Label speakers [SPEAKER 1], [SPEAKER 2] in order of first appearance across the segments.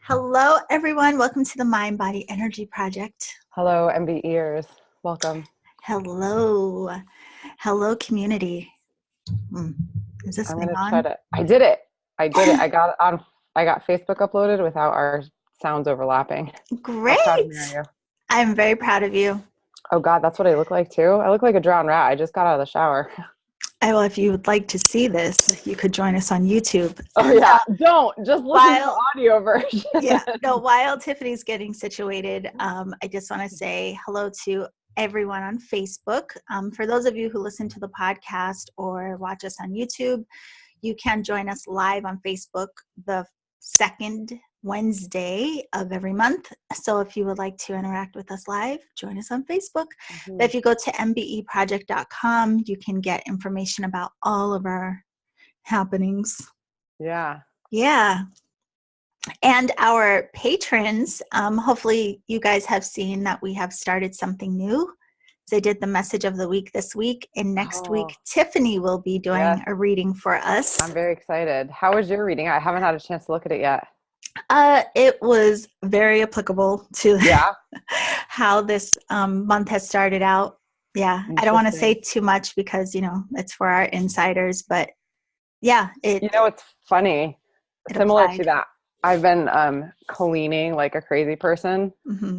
[SPEAKER 1] Hello, everyone. Welcome to the Mind Body Energy Project.
[SPEAKER 2] Hello, MB ears. Welcome.
[SPEAKER 1] Hello. Hello, community. Is this
[SPEAKER 2] I'm
[SPEAKER 1] thing
[SPEAKER 2] gonna try
[SPEAKER 1] on?
[SPEAKER 2] to. I did it. I did it. I got it on. I got Facebook uploaded without our sounds overlapping. How proud of
[SPEAKER 1] Great.
[SPEAKER 2] me are you?
[SPEAKER 1] I'm very proud of you.
[SPEAKER 2] Oh God, that's what I look like too. I look like a drowned rat. I just got out of the shower.
[SPEAKER 1] Well, if you would like to see this, you could join us on YouTube.
[SPEAKER 2] Oh yeah. Don't just listen to the
[SPEAKER 1] While
[SPEAKER 2] audio version.
[SPEAKER 1] while Tiffany's getting situated, I just want to say hello to everyone on Facebook. For those of you who listen to the podcast or watch us on YouTube, you can join us live on Facebook the second Wednesday of every month. So if you would like to interact with us live, join us on Facebook. But if you go to mbeproject.com, you can get information about all of our happenings.
[SPEAKER 2] Yeah.
[SPEAKER 1] Yeah. And our patrons, hopefully you guys have seen that we have started something new. So I did the message of the week this week, and next week Tiffany will be doing a reading for us.
[SPEAKER 2] I'm very excited. How was your reading? I haven't had a chance to look at it yet.
[SPEAKER 1] It was very applicable to how this month has started out. Yeah, I don't want to say too much because, it's for our insiders, but yeah.
[SPEAKER 2] It's funny. Similar to that, I've been cleaning like a crazy person,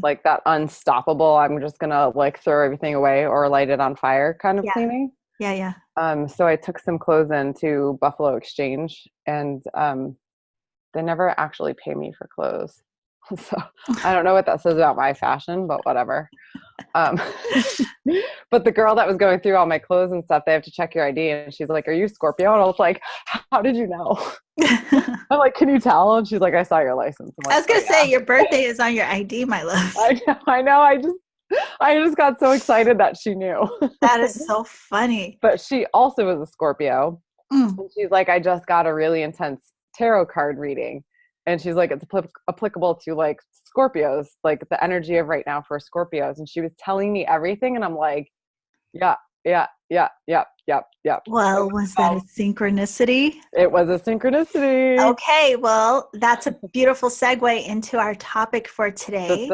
[SPEAKER 2] like that unstoppable, I'm just gonna like throw everything away or light it on fire kind of cleaning.
[SPEAKER 1] Yeah.
[SPEAKER 2] So I took some clothes into Buffalo Exchange, and they never actually pay me for clothes. So I don't know what that says about my fashion, but whatever. But the girl that was going through all my clothes and stuff, they have to check your ID, and she's like, "Are you Scorpio?" And I was like, "How did you know?" I'm like, "Can you tell?" And she's like, "I saw your license." I'm like,
[SPEAKER 1] I was gonna say your birthday is on your ID, my love.
[SPEAKER 2] I know. I just got so excited that she knew.
[SPEAKER 1] That is so funny.
[SPEAKER 2] But she also is a Scorpio. And she's like, "I just got a really intense tarot card reading." And she's like, "It's applicable to like Scorpios, like the energy of right now for Scorpios." And she was telling me everything. And I'm like, yeah.
[SPEAKER 1] Well, was that a synchronicity?
[SPEAKER 2] It was a synchronicity.
[SPEAKER 1] Okay, well, that's a beautiful segue into our topic for today.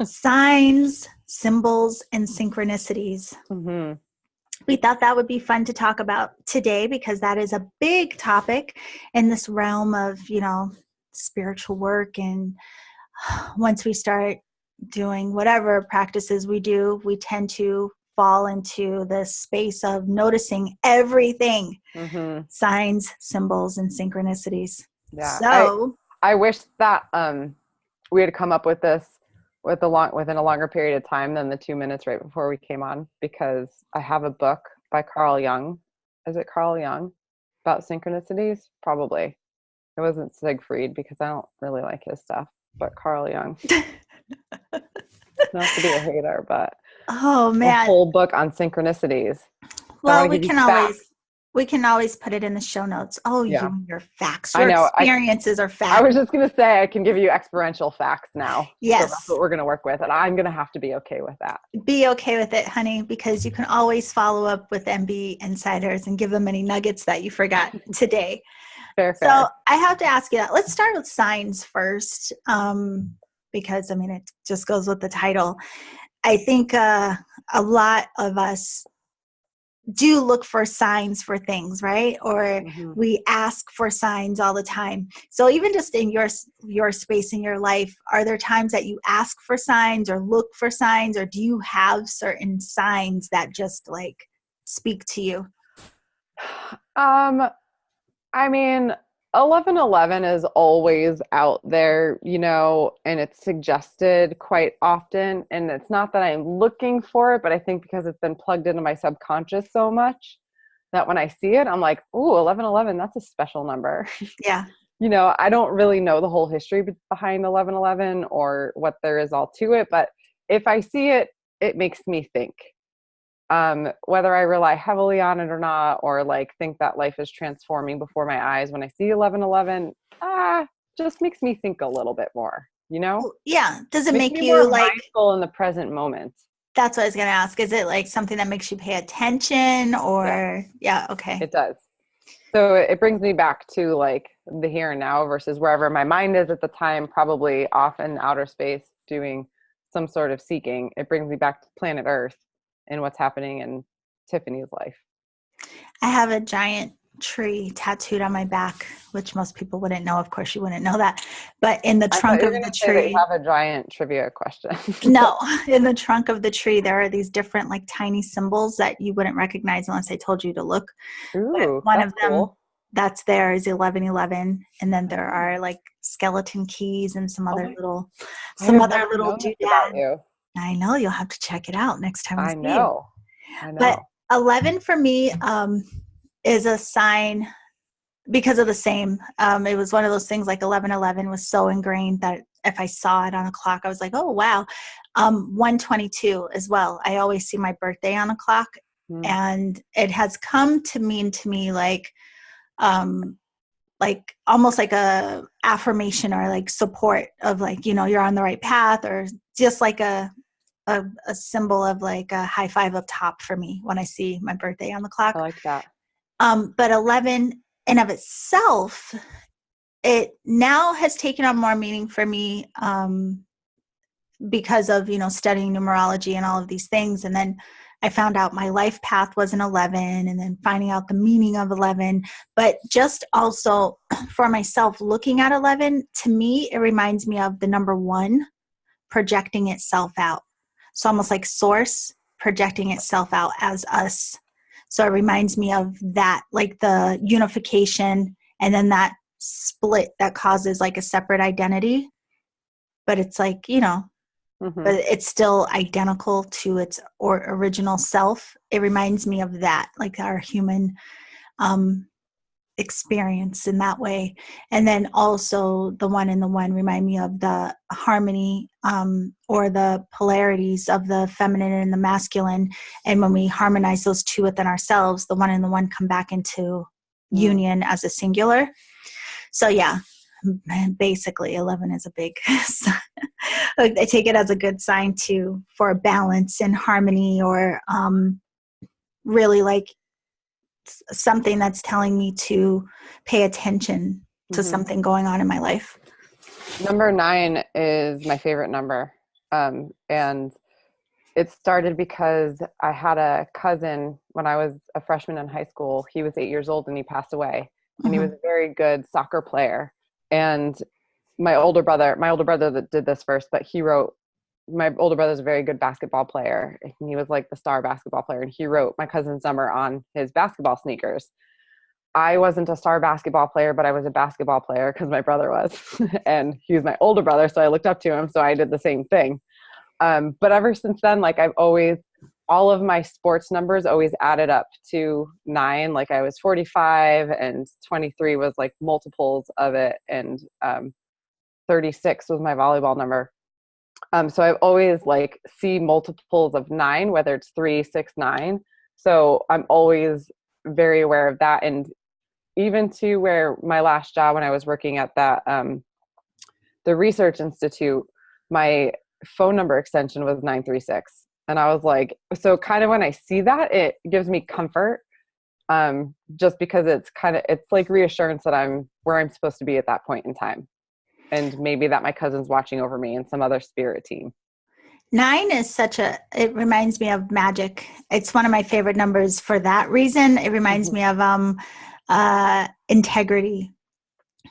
[SPEAKER 1] Signs, symbols, and synchronicities. We thought that would be fun to talk about today because that is a big topic in this realm of, spiritual work. And once we start doing whatever practices we do, we tend to fall into this space of noticing everything, signs, symbols, and synchronicities.
[SPEAKER 2] Yeah.
[SPEAKER 1] So
[SPEAKER 2] I wish that we had come up with this within a longer period of time than the 2 minutes right before we came on, because I have a book by Carl Jung. Is it Carl Jung about synchronicities? Probably. It wasn't Siegfried because I don't really like his stuff, but Carl Jung. Not to be a hater, but
[SPEAKER 1] oh man,
[SPEAKER 2] a whole book on synchronicities.
[SPEAKER 1] Well, we can always put it in the show notes. Oh, yeah. You and your facts. Your experiences are facts.
[SPEAKER 2] I was just going to say I can give you experiential facts now.
[SPEAKER 1] Yes.
[SPEAKER 2] So that's what we're going to work with, and I'm going to have to be okay with that.
[SPEAKER 1] Be okay with it, honey, because you can always follow up with MB Insiders and give them any nuggets that you forgot today.
[SPEAKER 2] Fair.
[SPEAKER 1] So I have to ask you that. Let's start with signs first, because, it just goes with the title. I think a lot of us do look for signs for things, right? Or we ask for signs all the time. So even just in your space in your life, are there times that you ask for signs or look for signs, or do you have certain signs that just like speak to you?
[SPEAKER 2] 1111 is always out there, and it's suggested quite often. And it's not that I'm looking for it, but I think because it's been plugged into my subconscious so much that when I see it, I'm like, ooh, 1111, that's a special number.
[SPEAKER 1] Yeah.
[SPEAKER 2] I don't really know the whole history behind 1111 or what there is all to it. But if I see it, it makes me think. Whether I rely heavily on it or not, or like think that life is transforming before my eyes, when I see 1111, just makes me think a little bit more,
[SPEAKER 1] Yeah. Does it make you
[SPEAKER 2] more
[SPEAKER 1] like
[SPEAKER 2] mindful in the present moment?
[SPEAKER 1] That's what I was going to ask. Is it like something that makes you pay attention or? Yeah. Okay.
[SPEAKER 2] It does. So it brings me back to like the here and now versus wherever my mind is at the time, probably off in outer space doing some sort of seeking. It brings me back to planet Earth and what's happening in Tiffany's life.
[SPEAKER 1] I have a giant tree tattooed on my back, which most people wouldn't know. Of course, you wouldn't know that. But in the
[SPEAKER 2] I thought
[SPEAKER 1] trunk
[SPEAKER 2] you
[SPEAKER 1] of
[SPEAKER 2] were
[SPEAKER 1] the
[SPEAKER 2] going to say that you
[SPEAKER 1] tree,
[SPEAKER 2] have a giant trivia question.
[SPEAKER 1] no, in the trunk of the tree, there are these different like tiny symbols that you wouldn't recognize unless I told you to look. But
[SPEAKER 2] Ooh,
[SPEAKER 1] one
[SPEAKER 2] that's
[SPEAKER 1] of them
[SPEAKER 2] cool.
[SPEAKER 1] that's there is 1111, and then there are like skeleton keys and
[SPEAKER 2] Oh my, I
[SPEAKER 1] some
[SPEAKER 2] have
[SPEAKER 1] other
[SPEAKER 2] never
[SPEAKER 1] little
[SPEAKER 2] known this about
[SPEAKER 1] doodad.
[SPEAKER 2] you.
[SPEAKER 1] I know you'll have to check it out next time we
[SPEAKER 2] I
[SPEAKER 1] see you.
[SPEAKER 2] know. I
[SPEAKER 1] But
[SPEAKER 2] know.
[SPEAKER 1] 11 for me is a sign because of the same. It was one of those things like 1111 was so ingrained that if I saw it on a clock, I was like, oh, wow. 122 as well. I always see my birthday on a clock.
[SPEAKER 2] Hmm.
[SPEAKER 1] And it has come to mean to me like almost like a affirmation or like support of like, you're on the right path, or just like a symbol of like a high five up top for me when I see my birthday on the
[SPEAKER 2] I
[SPEAKER 1] clock.
[SPEAKER 2] like that.
[SPEAKER 1] But 11 in of itself, it now has taken on more meaning for me because of, studying numerology and all of these things. And then I found out my life path was an 11, and then finding out the meaning of 11. But just also for myself, looking at 11, to me, it reminds me of the number 1 projecting itself out. So almost like source projecting itself out as us. So it reminds me of that, like the unification and then that split that causes like a separate identity. But it's like,
[SPEAKER 2] Hmm.
[SPEAKER 1] but it's still identical to its original self. It reminds me of that, like our human um, experience in that way. And then also the 1 and the 1 remind me of the harmony or the polarities of the feminine and the masculine. And when we harmonize those two within ourselves, the 1 and the 1 come back into union as a singular. So yeah, basically 11 is a big I take it as a good sign too for balance and harmony, or really like something that's telling me to pay attention to
[SPEAKER 2] Hmm.
[SPEAKER 1] something going on in my life.
[SPEAKER 2] Number 9 is my favorite number. And it started because I had a cousin when I was a freshman in high school. He was 8 years old and he passed away. And he was
[SPEAKER 1] Mm-hmm.
[SPEAKER 2] a very good soccer player. And my older brother that did this first, but my older brother's a very good basketball player. And he was like the star basketball player. And he wrote my cousin's number on his basketball sneakers. I wasn't a star basketball player, but I was a basketball player because my brother was. And he was my older brother. So I looked up to him. So I did the same thing. But ever since then, like all of my sports numbers always added up to 9. Like I was 45 and 23 was like multiples of it. And 36 was my volleyball number. So I've always like see multiples of 9, whether it's 3, 6, 9. So I'm always very aware of that. And even to where my last job when I was working at that, the research institute, my phone number extension was 936. And I was like, so kind of when I see that, it gives me comfort. Just because it's like reassurance that I'm where I'm supposed to be at that point in time. And maybe that my cousin's watching over me and some other spirit team.
[SPEAKER 1] 9 is it reminds me of magic. It's one of my favorite numbers for that reason. It reminds
[SPEAKER 2] Mhm.
[SPEAKER 1] me of integrity,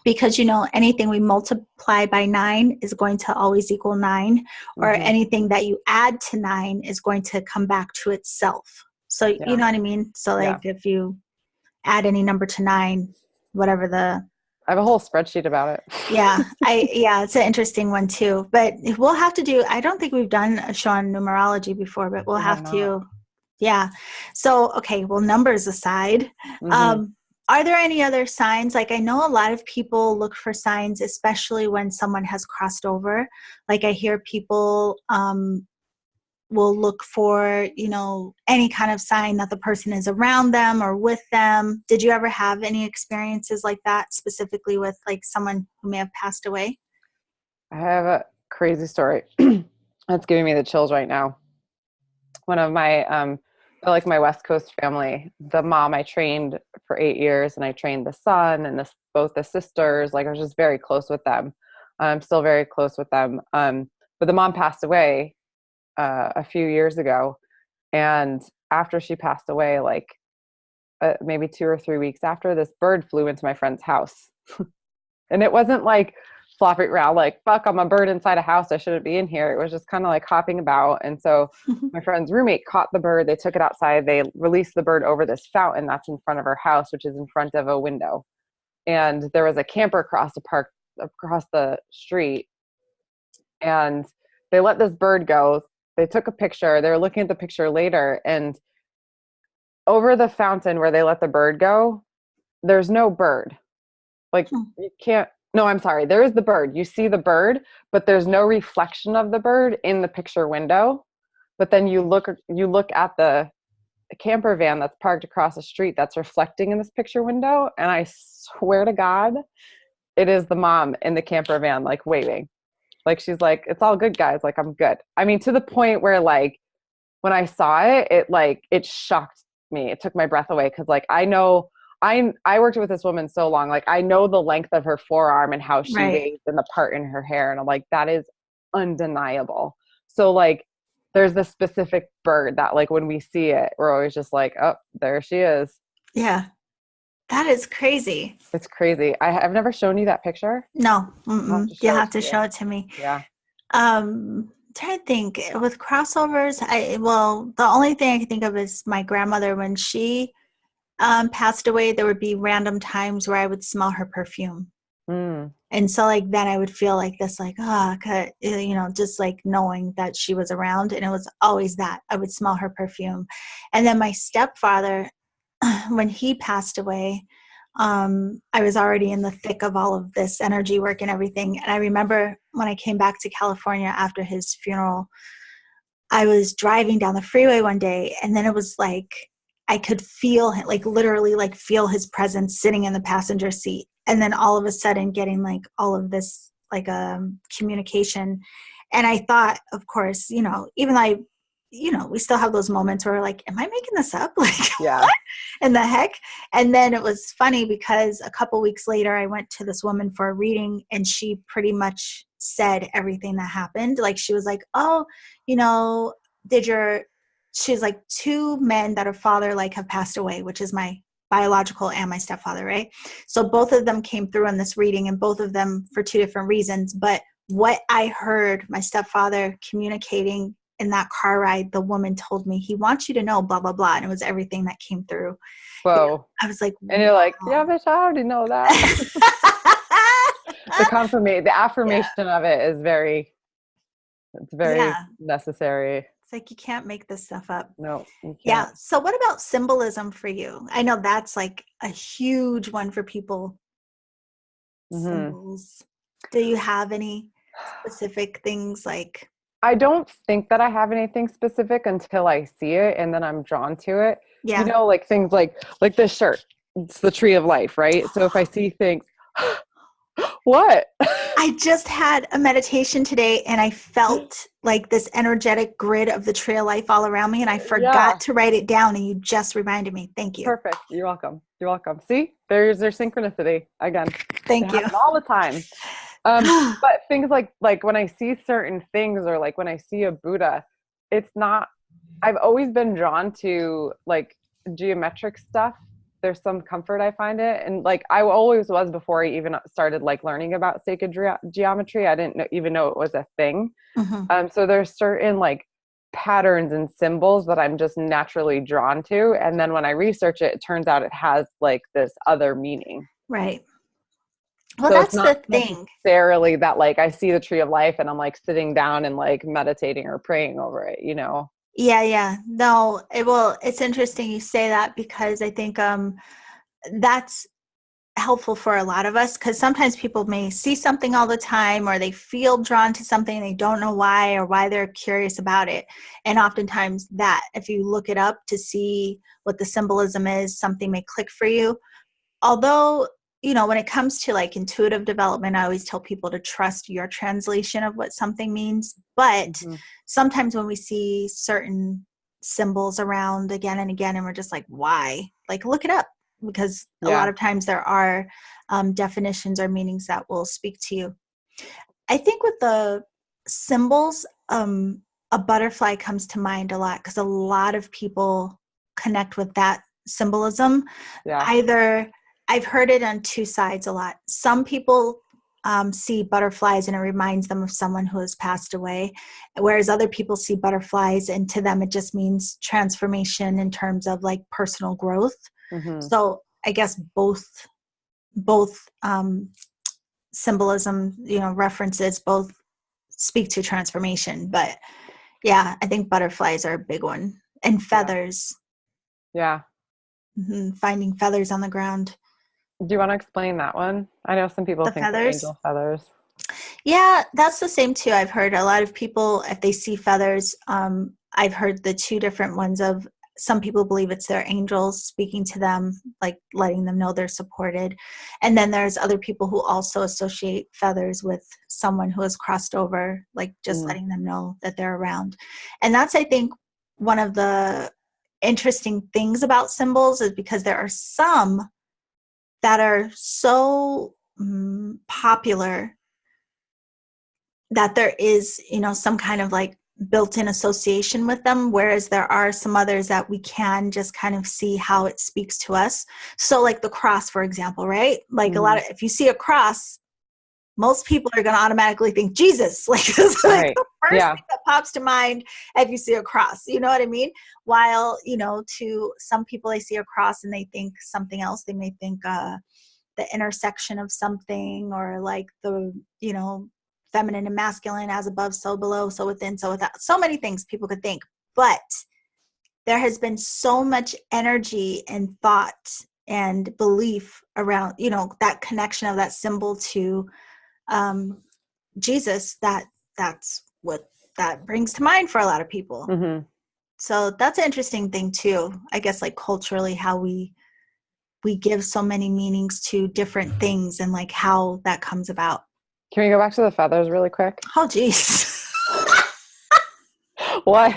[SPEAKER 1] because anything we multiply by 9 is going to always equal 9, or
[SPEAKER 2] Mhm.
[SPEAKER 1] anything that you add to 9 is going to come back to itself. So you
[SPEAKER 2] Yeah.
[SPEAKER 1] know what I mean? So like
[SPEAKER 2] Yeah.
[SPEAKER 1] if you add any number to 9, whatever the
[SPEAKER 2] I have a whole spreadsheet about it.
[SPEAKER 1] yeah, it's an interesting one too. But we'll have to do, I don't think we've done a show on numerology before, but we'll
[SPEAKER 2] We have
[SPEAKER 1] have
[SPEAKER 2] not.
[SPEAKER 1] to. Yeah. So, okay, well, numbers aside,
[SPEAKER 2] Mhm.
[SPEAKER 1] are there any other signs? Like I know a lot of people look for signs, especially when someone has crossed over. Like I hear people will look for, any kind of sign that the person is around them or with them. Did you ever have any experiences like that, specifically with like someone who may have passed away?
[SPEAKER 2] I have a crazy story that's giving me the chills right now. One of my like my West Coast family, the mom I trained for 8 years, and I trained the son and both the sisters. Like I was just very close with them. I'm still very close with them. But the mom passed away a few years ago, and after she passed away, like maybe 2 or 3 weeks after, this bird flew into my friend's house, and it wasn't like flopping around like, fuck, I'm a bird inside a house, I shouldn't be in here. It was just kind of like hopping about. And so my friend's roommate caught the bird, they took it outside, they released the bird over this fountain that's in front of her house, which is in front of a window. And there was a camper across the street, and they let this bird go. They took a picture, they were looking at the picture later, and over the fountain where they let the bird go, there's no bird. Like you can't, no, I'm sorry. There is the bird. You see the bird, but there's no reflection of the bird in the picture window. But then you look at the camper van that's parked across the street that's reflecting in this picture window. And I swear to God, it is the mom in the camper van, like waving. Like she's like, it's all good, guys. Like, I'm good. I mean, to the point where like, when I saw it, it shocked me. It took my breath away. Cause like, I worked with this woman so long, like I know the length of her forearm and how she waves and the part in her hair. And I'm like, that is undeniable. So like, there's this specific bird that like, when we see it, we're always just like, oh, there she is.
[SPEAKER 1] Yeah. That is crazy.
[SPEAKER 2] It's crazy. I've never shown you that picture.
[SPEAKER 1] No. You have to show it to me.
[SPEAKER 2] Yeah.
[SPEAKER 1] Trying to think with crossovers. The only thing I can think of is my grandmother. When she passed away, there would be random times where I would smell her perfume. And so like then I would feel like this, like, just like knowing that she was around. And it was always that I would smell her perfume. And then my stepfather, when he passed away, I was already in the thick of all of this energy work and everything. And I remember when I came back to California after his funeral, I was driving down the freeway one day, and then it was like I could feel, like literally like feel his presence sitting in the passenger seat. And then all of a sudden getting like all of this like communication. And I thought, of course, even though we still have those moments where we're like, am I making this up? Like,
[SPEAKER 2] yeah.
[SPEAKER 1] What in the heck? And then it was funny because a couple weeks later, I went to this woman for a reading, and she pretty much said everything that happened. Like, she was like, oh, she's like, 2 men that are father, like, have passed away, which is my biological and my stepfather, right? So both of them came through in this reading, and both of them for 2 different reasons. But what I heard my stepfather communicating in that car ride, the woman told me, he wants you to know blah, blah, blah. And it was everything that came through.
[SPEAKER 2] Whoa.
[SPEAKER 1] I was like,
[SPEAKER 2] and you're like, yeah, bitch, I already know that. The affirmation of it is very necessary.
[SPEAKER 1] It's like, you can't make this stuff up.
[SPEAKER 2] No, you can't.
[SPEAKER 1] Yeah. So what about symbolism for you? I know that's like a huge one for people. Symbols. Do you have any specific things like?
[SPEAKER 2] I don't think that I have anything specific until I see it, and then I'm drawn to it.
[SPEAKER 1] Yeah.
[SPEAKER 2] Like things like this shirt. It's the tree of life, right? So if I see things, what?
[SPEAKER 1] I just had a meditation today, and I felt like this energetic grid of the tree of life all around me, and I forgot to write it down, and you just reminded me. Thank you.
[SPEAKER 2] Perfect. You're welcome. You're welcome. See, there's synchronicity again.
[SPEAKER 1] Thank you.
[SPEAKER 2] All the time. But things like when I see certain things, or like when I see a Buddha, it's not, I've always been drawn to like geometric stuff. There's some comfort I find it. And like, I always was before I even started like learning about sacred geometry. I didn't even know it was a thing. So there's certain like patterns and symbols that I'm just naturally drawn to. And then when I research it, it turns out it has like this other meaning.
[SPEAKER 1] Right. Well,
[SPEAKER 2] so
[SPEAKER 1] that's the thing.
[SPEAKER 2] Necessarily that like I see the tree of life and I'm like sitting down and like meditating or praying over it,
[SPEAKER 1] Yeah. No, it's interesting you say that, because I think that's helpful for a lot of us, because sometimes people may see something all the time, or they feel drawn to something, they don't know why, or why they're curious about it. And oftentimes that, if you look it up to see what the symbolism is, something may click for you. Although, when it comes to like intuitive development, I always tell people to trust your translation of what something means. But sometimes when we see certain symbols around again and again, and we're just like, why? Like, look it up, because a lot of times there are definitions or meanings that will speak to you. I think with the symbols, a butterfly comes to mind a lot, because a lot of people connect with that symbolism. Either, I've heard it on two sides a lot. Some people see butterflies and it reminds them of someone who has passed away, whereas other people see butterflies and to them it just means transformation in terms of like personal growth. So I guess both symbolism, references both speak to transformation. But yeah, I think butterflies are a big one. And feathers. Finding feathers on the ground.
[SPEAKER 2] Do you want to explain that one? I know some people think they're angel feathers.
[SPEAKER 1] Yeah, that's the same too. I've heard a lot of people, if they see feathers, I've heard the two different ones of, some people believe it's their angels speaking to them, like letting them know they're supported. And then there's other people who also associate feathers with someone who has crossed over, like just letting them know that they're around. And that's, I think, one of the interesting things about symbols, is because there are some that are so popular that there is, some kind of like built-in association with them, whereas there are some others that we can just kind of see how it speaks to us. So like the cross, for example, right? Like a lot of, if you see a cross, most people are going to automatically think Jesus. Like it's like the first thing that pops to mind if you see a cross, you know what I mean? While, to some people, they see a cross and they think something else. They may think the intersection of something, or like the, feminine and masculine, as above, so below, so within, so without. So many things people could think. But there has been so much energy and thought and belief around, that connection of that symbol to Jesus, that's what that brings to mind for a lot of people. So that's an interesting thing too, I guess, like culturally, how we give so many meanings to different things and like how that comes about.
[SPEAKER 2] Can we go back to the feathers really quick?
[SPEAKER 1] Oh, geez.
[SPEAKER 2] What?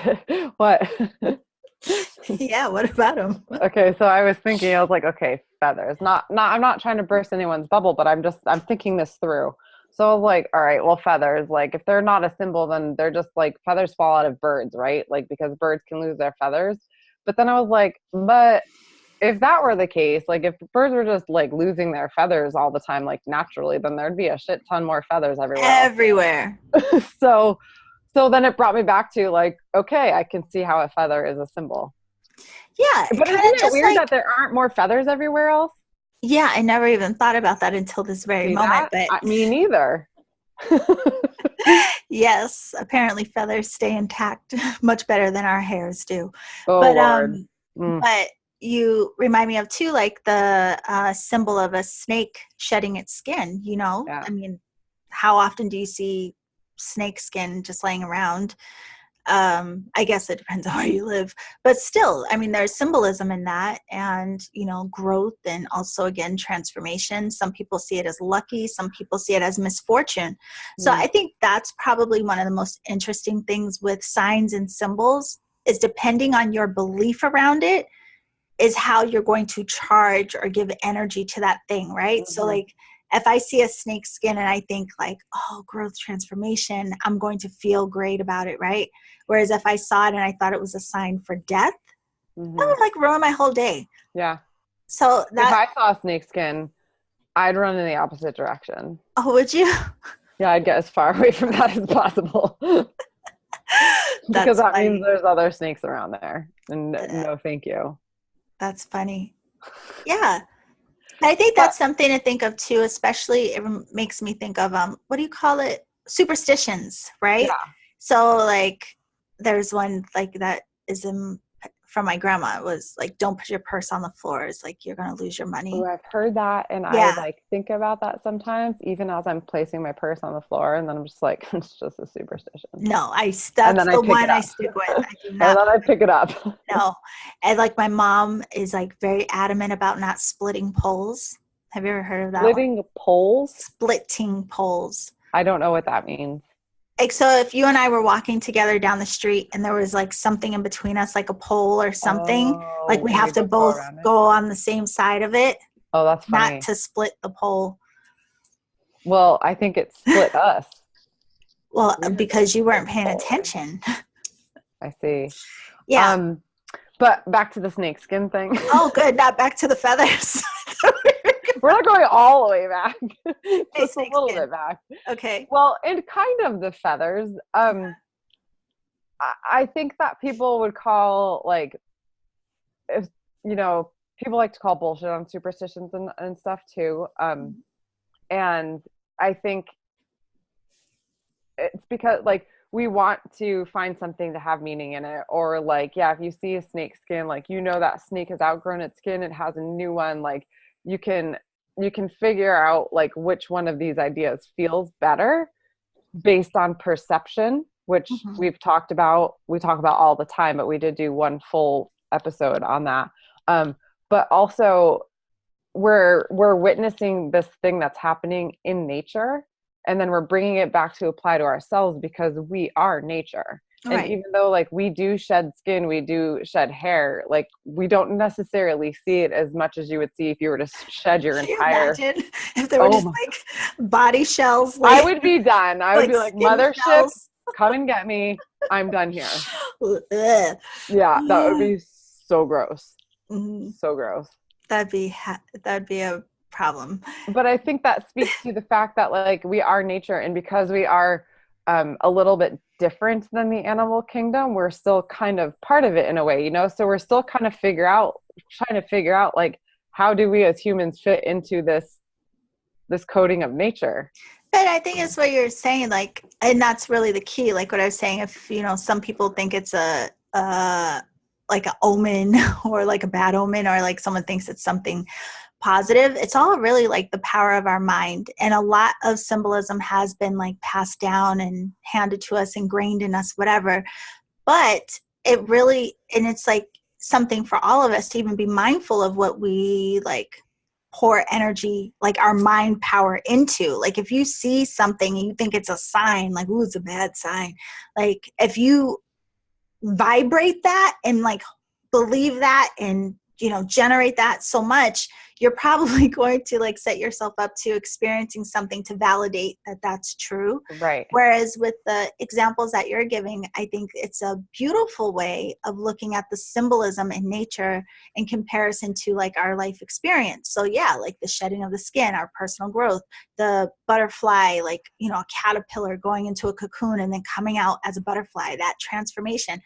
[SPEAKER 1] Yeah, what about them?
[SPEAKER 2] Okay, so I was thinking, I was like, okay, feathers. I'm not trying to burst anyone's bubble, but I'm thinking this through. So I was like, all right, well, feathers, like if they're not a symbol, then they're just like, feathers fall out of birds, right? Like, because birds can lose their feathers. But then I was like, but if that were the case, like if birds were just like losing their feathers all the time, like naturally, then there'd be a shit ton more feathers everywhere. So then it brought me back to like, okay, I can see how a feather is a symbol.
[SPEAKER 1] Yeah.
[SPEAKER 2] But isn't it weird that there aren't more feathers everywhere else?
[SPEAKER 1] Yeah, I never even thought about that until this very moment.
[SPEAKER 2] But me neither.
[SPEAKER 1] Yes, apparently feathers stay intact much better than our hairs do.
[SPEAKER 2] Oh,
[SPEAKER 1] but
[SPEAKER 2] Lord.
[SPEAKER 1] But you remind me of too, like the symbol of a snake shedding its skin. I mean, how often do you see snake skin just laying around? I guess it depends on where you live, but still, I mean, there's symbolism in that, and growth, and also again transformation. Some people see it as lucky, some people see it as misfortune. So I think that's probably one of the most interesting things with signs and symbols, is depending on your belief around it, is how you're going to charge or give energy to that thing, right? So like, if I see a snake skin and I think like, oh, growth, transformation, I'm going to feel great about it, right? Whereas if I saw it and I thought it was a sign for death, that would like ruin my whole day.
[SPEAKER 2] Yeah.
[SPEAKER 1] So
[SPEAKER 2] if I saw a snake skin, I'd run in the opposite direction.
[SPEAKER 1] Oh, would you?
[SPEAKER 2] Yeah, I'd get as far away from that as possible. Because that means there's other snakes around there. And no, thank you.
[SPEAKER 1] That's funny. Yeah. I think that's something to think of too, especially it makes me think of, what do you call it? Superstitions, right?
[SPEAKER 2] Yeah.
[SPEAKER 1] So like there's one like that is from my grandma. It was like, don't put your purse on the floor. It's like, you're going to lose your money.
[SPEAKER 2] Oh, I've heard that. And I like think about that sometimes, even as I'm placing my purse on the floor. And then I'm just like, it's just a superstition.
[SPEAKER 1] No, that's the one I stick with. I do not.
[SPEAKER 2] And then I pick it up.
[SPEAKER 1] No. And like my mom is like very adamant about not splitting poles. Have you ever heard of that?
[SPEAKER 2] Splitting poles?
[SPEAKER 1] Splitting poles.
[SPEAKER 2] I don't know what that means.
[SPEAKER 1] like, so if you and I were walking together down the street and there was like something in between us, like a pole or something, like we
[SPEAKER 2] And
[SPEAKER 1] have
[SPEAKER 2] we
[SPEAKER 1] to
[SPEAKER 2] both go
[SPEAKER 1] both
[SPEAKER 2] around it.
[SPEAKER 1] go on the same side of it,
[SPEAKER 2] Oh, that's
[SPEAKER 1] not
[SPEAKER 2] funny.
[SPEAKER 1] to split the pole.
[SPEAKER 2] Well, I think it split us.
[SPEAKER 1] Well,
[SPEAKER 2] We had to
[SPEAKER 1] because you
[SPEAKER 2] split
[SPEAKER 1] weren't
[SPEAKER 2] the
[SPEAKER 1] paying
[SPEAKER 2] pole.
[SPEAKER 1] attention.
[SPEAKER 2] I see.
[SPEAKER 1] Yeah.
[SPEAKER 2] But back to the snakeskin thing.
[SPEAKER 1] Oh, good. Not back to the feathers.
[SPEAKER 2] We're not going all the way back. Just a little
[SPEAKER 1] Snakeskin.
[SPEAKER 2] bit back.
[SPEAKER 1] Okay.
[SPEAKER 2] Well, and kind of the feathers. I think that people would call, like, if people like to call bullshit on superstitions and stuff too. And I think it's because, like, we want to find something to have meaning in it, or like, yeah, if you see a snake skin, like, that snake has outgrown its skin, it has a new one, like, you can figure out like which one of these ideas feels better based on perception, which we talk about all the time, but we did do one full episode on that. But also we're witnessing this thing that's happening in nature, and then we're bringing it back to apply to ourselves because we are nature.
[SPEAKER 1] Right.
[SPEAKER 2] And even though, like, we do shed skin, we do shed hair, like, we don't necessarily see it as much as you would see if you were to shed your entire.
[SPEAKER 1] Can you imagine if there were just like body shells?
[SPEAKER 2] Like, I would be done. I would be like, mothership,
[SPEAKER 1] shells.
[SPEAKER 2] come and get me. I'm done here.
[SPEAKER 1] Ugh.
[SPEAKER 2] Yeah, that would be so gross.
[SPEAKER 1] Mm-hmm.
[SPEAKER 2] So gross.
[SPEAKER 1] That'd be a problem.
[SPEAKER 2] But I think that speaks to the fact that, like, we are nature, and because we are a little bit different than the animal kingdom, we're still kind of part of it in a way, so we're still kind of trying to figure out like, how do we as humans fit into this coding of nature.
[SPEAKER 1] But I think it's what you're saying, like, and that's really the key, like what I was saying. If some people think it's a like an omen or like a bad omen, or like someone thinks it's something positive, it's all really like the power of our mind. And a lot of symbolism has been like passed down and handed to us, ingrained in us, whatever. But it really, and it's like something for all of us to even be mindful of what we like pour energy, like our mind power into. Like if you see something and you think it's a sign, like, ooh, it's a bad sign. Like if you vibrate that and like believe that and generate that so much, you're probably going to like set yourself up to experiencing something to validate that that's true.
[SPEAKER 2] Right.
[SPEAKER 1] Whereas with the examples that you're giving, I think it's a beautiful way of looking at the symbolism in nature in comparison to like our life experience. So yeah, like the shedding of the skin, our personal growth, the butterfly, like, a caterpillar going into a cocoon and then coming out as a butterfly, that transformation.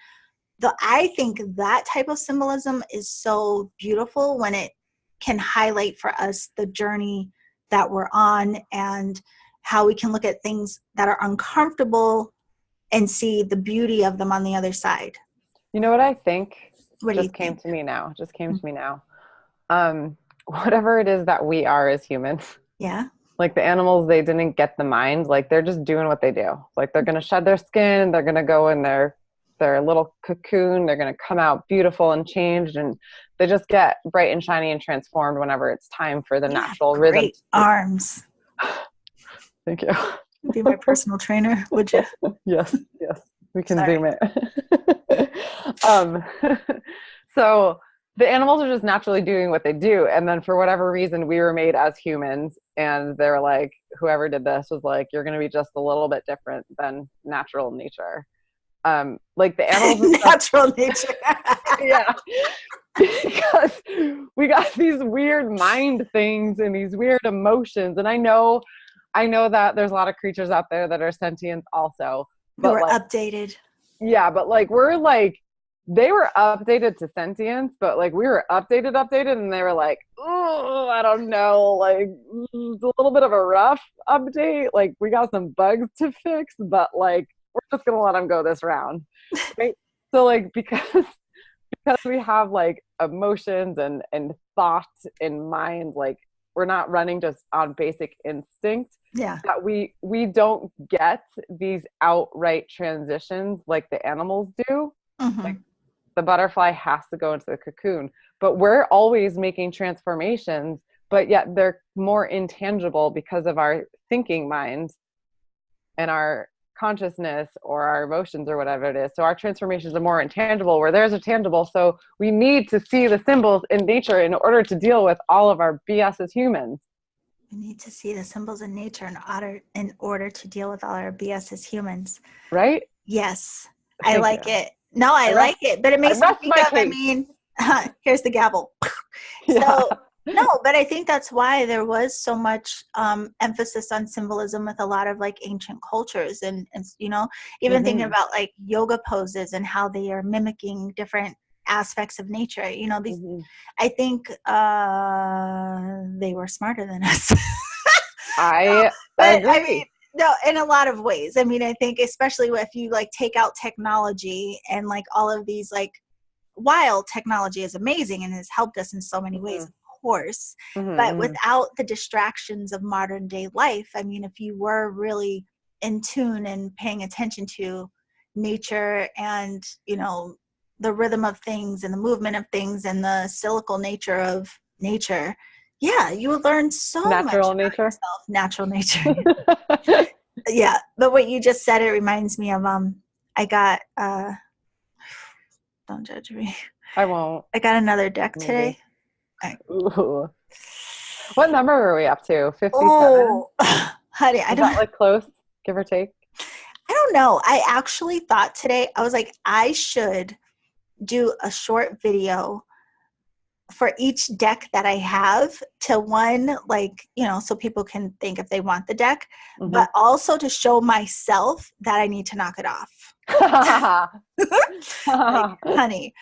[SPEAKER 1] I think that type of symbolism is so beautiful when it can highlight for us the journey that we're on and how we can look at things that are uncomfortable and see the beauty of them on the other side.
[SPEAKER 2] You know what I think?
[SPEAKER 1] What
[SPEAKER 2] just came to me now. Whatever it is that we are as humans.
[SPEAKER 1] Yeah.
[SPEAKER 2] Like the animals, they didn't get the mind. Like they're just doing what they do. Like they're going to shed their skin. They're going to go in their little cocoon. They're going to come out beautiful and changed, and they just get bright and shiny and transformed whenever it's time for the natural rhythm.
[SPEAKER 1] Great arms.
[SPEAKER 2] Thank you.
[SPEAKER 1] Be my personal trainer, would you?
[SPEAKER 2] Yes, we can Zoom it. So the animals are just naturally doing what they do, and then for whatever reason we were made as humans, and they're like, whoever did this was like, you're going to be just a little bit different than natural nature. Like the animals
[SPEAKER 1] natural nature.
[SPEAKER 2] Yeah, because we got these weird mind things and these weird emotions, and I know that there's a lot of creatures out there that are sentient also, but
[SPEAKER 1] we're
[SPEAKER 2] like,
[SPEAKER 1] updated.
[SPEAKER 2] Yeah, but like we're like, they were updated to sentience, but like we were updated, and they were like, oh, I don't know, like it's a little bit of a rough update. Like we got some bugs to fix, but like we're just gonna let them go this round, right? So like because we have like emotions and thoughts in mind, like we're not running just on basic instinct.
[SPEAKER 1] Yeah.
[SPEAKER 2] That we don't get these outright transitions like the animals do.
[SPEAKER 1] Mm-hmm.
[SPEAKER 2] Like the butterfly has to go into the cocoon, but we're always making transformations, but yet they're more intangible because of our thinking mind and our consciousness or our emotions or whatever it is. So our transformations are more intangible, where theirs are tangible. So we need to see the symbols in nature in order to deal with all of our BS as humans.
[SPEAKER 1] We need to see the symbols in nature in order to deal with all our BS as humans.
[SPEAKER 2] Right?
[SPEAKER 1] Yes.
[SPEAKER 2] Thank
[SPEAKER 1] I like
[SPEAKER 2] you.
[SPEAKER 1] it. No, I like it. But it makes me think of, I mean, here's the gavel.
[SPEAKER 2] Yeah.
[SPEAKER 1] So, no, but I think that's why there was so much emphasis on symbolism with a lot of like ancient cultures and you know, even thinking about like yoga poses and how they are mimicking different aspects of nature. You know, these, I think they were smarter than us.
[SPEAKER 2] I
[SPEAKER 1] But
[SPEAKER 2] agree.
[SPEAKER 1] I mean, no, in a lot of ways. I mean, I think especially if you like take out technology and like all of these like, while technology is amazing and has helped us in so many ways, of course, but without the distractions of modern day life, I mean, if you were really in tune and paying attention to nature and, you know, the rhythm of things and the movement of things and the cyclical nature of nature, yeah, you would learn so much about yourself, natural nature. Yeah, but what you just said, it reminds me of I got don't judge me.
[SPEAKER 2] I won't.
[SPEAKER 1] I got another deck today.
[SPEAKER 2] Ooh. What number were we up to? 57?
[SPEAKER 1] Oh, honey,
[SPEAKER 2] Is that like close, give or take?
[SPEAKER 1] I don't know. I actually thought today, I was like, I should do a short video for each deck that I have to one, like, you know, so people can think if they want the deck, but also to show myself that I need to knock it off. Like, honey.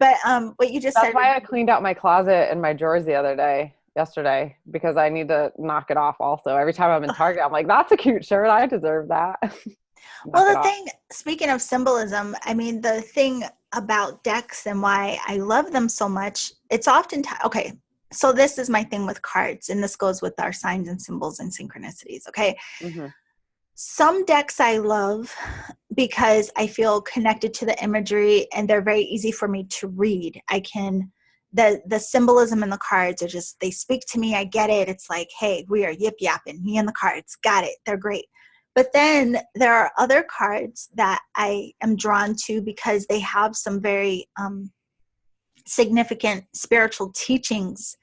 [SPEAKER 1] But what you just said.
[SPEAKER 2] That's why I cleaned out my closet and my drawers yesterday, because I need to knock it off also. Every time I'm in Target, I'm like, that's a cute shirt. I deserve that.
[SPEAKER 1] Well, the thing, speaking of symbolism, I mean, the thing about decks and why I love them so much, it's often, okay, so this is my thing with cards, and this goes with our signs and symbols and synchronicities, okay? Some decks I love because I feel connected to the imagery and they're very easy for me to read. I can, the symbolism in the cards are just, they speak to me, I get it. It's like, hey, we are yip yapping, me and the cards, got it, they're great. But then there are other cards that I am drawn to because they have some very significant spiritual teachings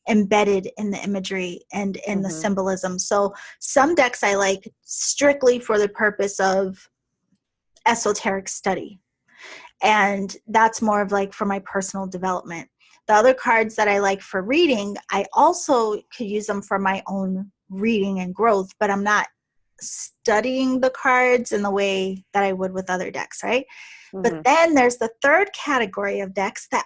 [SPEAKER 1] embedded in the imagery and in the symbolism. So some decks I like strictly for the purpose of esoteric study. And that's more of like for my personal development. The other cards that I like for reading, I also could use them for my own reading and growth, but I'm not studying the cards in the way that I would with other decks, right? But then there's the third category of decks that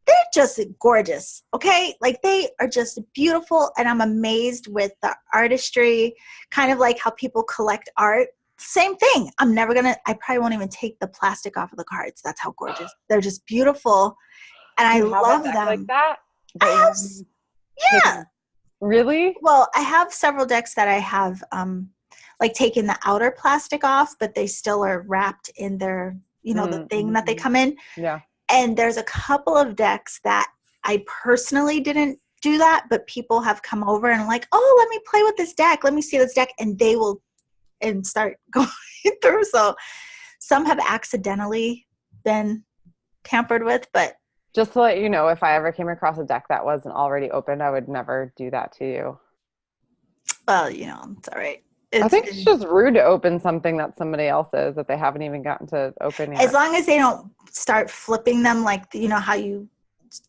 [SPEAKER 1] they're just gorgeous, okay? Like they are just beautiful, and I'm amazed with the artistry, kind of like how people collect art. Same thing. I probably won't even take the plastic off of the cards. That's how gorgeous. They're just beautiful, and I love them.
[SPEAKER 2] Like that?
[SPEAKER 1] Yeah.
[SPEAKER 2] Really?
[SPEAKER 1] Well, I have several decks that I have like taken the outer plastic off, but they still are wrapped in their, you know, the thing that they come in.
[SPEAKER 2] Yeah.
[SPEAKER 1] And there's a couple of decks that I personally didn't do that, but people have come over and like, oh, let me play with this deck. Let me see this deck. And they will and start going through. So some have accidentally been tampered with, but.
[SPEAKER 2] Just to let you know, if I ever came across a deck that wasn't already opened, I would never do that to you.
[SPEAKER 1] Well, you know, it's all right.
[SPEAKER 2] I think it's just rude to open something that somebody else's that they haven't even gotten to open yet.
[SPEAKER 1] As long as they don't start flipping them, like, you know, how you